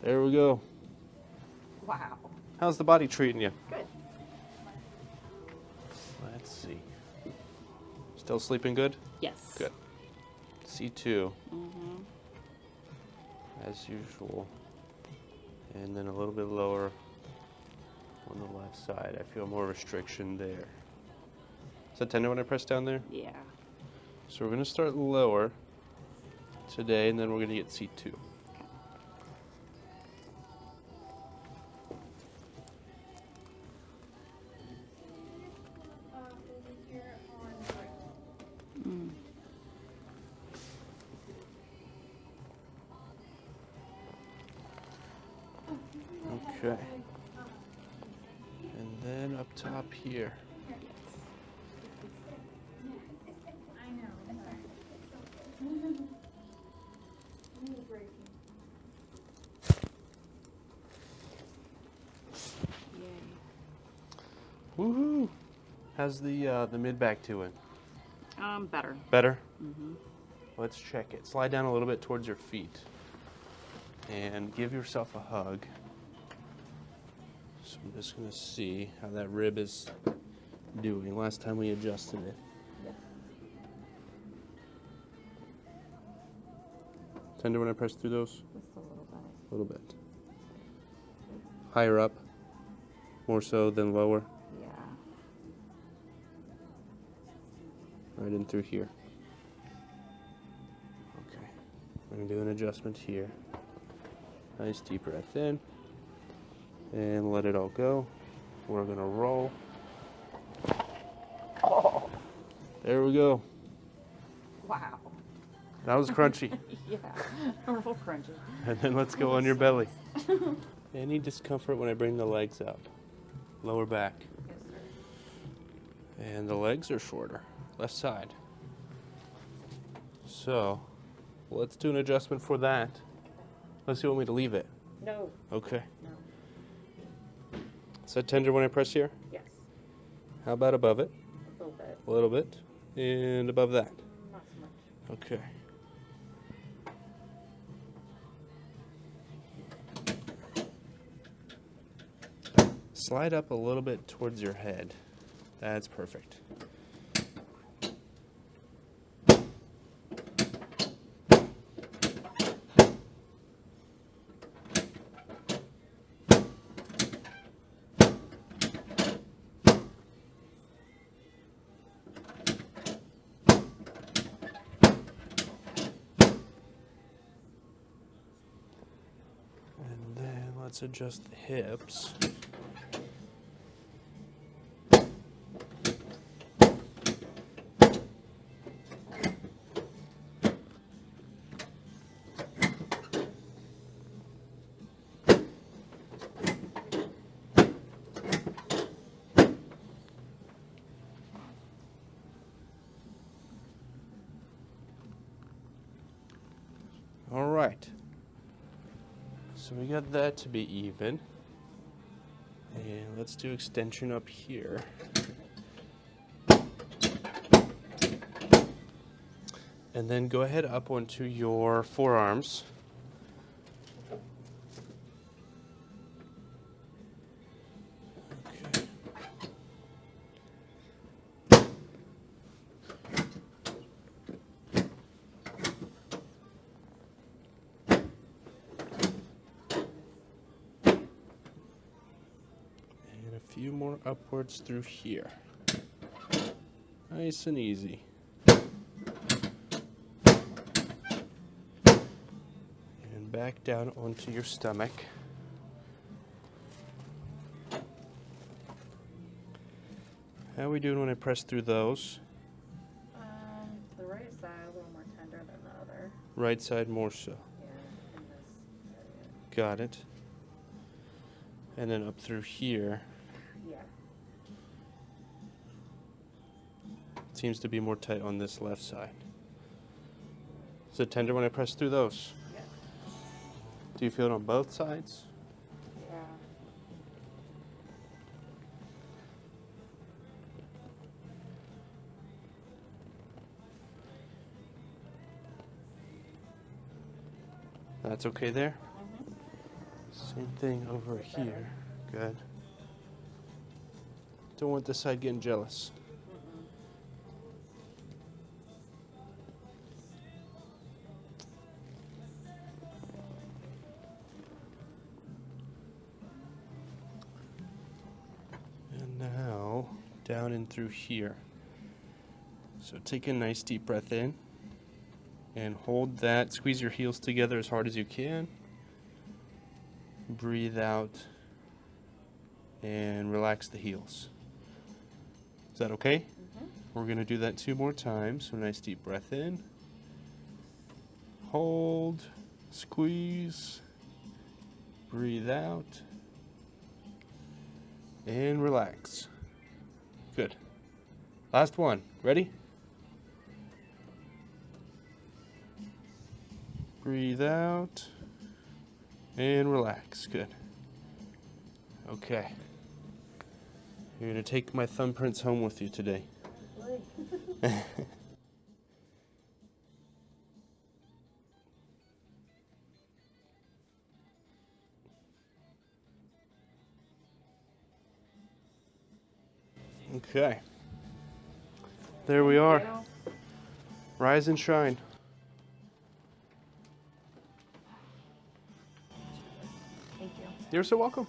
There we go. Wow. How's the body treating you? Good. Let's see. Still sleeping good? Yes. Good. C2, Mm-hmm. as usual. And then a little bit lower on the left side. I feel more restriction there. Is that tender when I press down there? Yeah. So we're going to start lower today, and then we're going to get C2. Mm. Okay. And then up top here. Woohoo! How's the mid back doing? Better. Better? Mm-hmm. Let's check it. Slide down a little bit towards your feet. And give yourself a hug. So I'm just going to see how that rib is doing. Last time we adjusted it. Yeah. Tender when I press through those? Just a little bit. A little bit. Higher up? More so than lower? Yeah. Right in through here. Okay. I'm going to do an adjustment here. Nice deep breath in. And let it all go. We're going to roll. Oh. There we go. Wow. That was crunchy. Yeah. A little crunchy. And then let's go on your belly. Any discomfort when I bring the legs up? Lower back. Yes, sir. And the legs are shorter. Left side. So, let's do an adjustment for that. Unless you want me to leave it. No. Okay. No. Is that tender when I press here? Yes. How about above it? A little bit. A little bit. And above that? Not so much. Okay. Slide up a little bit towards your head. That's perfect. And then let's adjust the hips. All right. So we got that to be even. And let's do extension up here. And then go ahead up onto your forearms. Okay. And a few more upwards through here. Nice and easy. And back down onto your stomach. How are we doing when I press through those? The right side a little more tender than the other. Right side more so. Yeah, in this area. Got it. And then up through here. Yeah. Seems to be more tight on this left side. Is it tender when I press through those? Yeah. Do you feel it on both sides? Yeah. That's okay there? Same thing over Bit better. here. Good. Don't want this side getting jealous. Mm-mm. And now down and through here. So take a nice deep breath in and hold that. Squeeze your heels together as hard as you can. Breathe out and relax the heels. Is that okay? Mm-hmm. We're going to do that 2 more times. So nice deep breath in. Hold, squeeze, breathe out, and relax. Good. Last one. Ready? Breathe out and relax. Good. Okay. You're going to take my thumbprints home with you today. Lovely. Okay. There we are. Thank you. Rise and shine. Thank you. You're so welcome.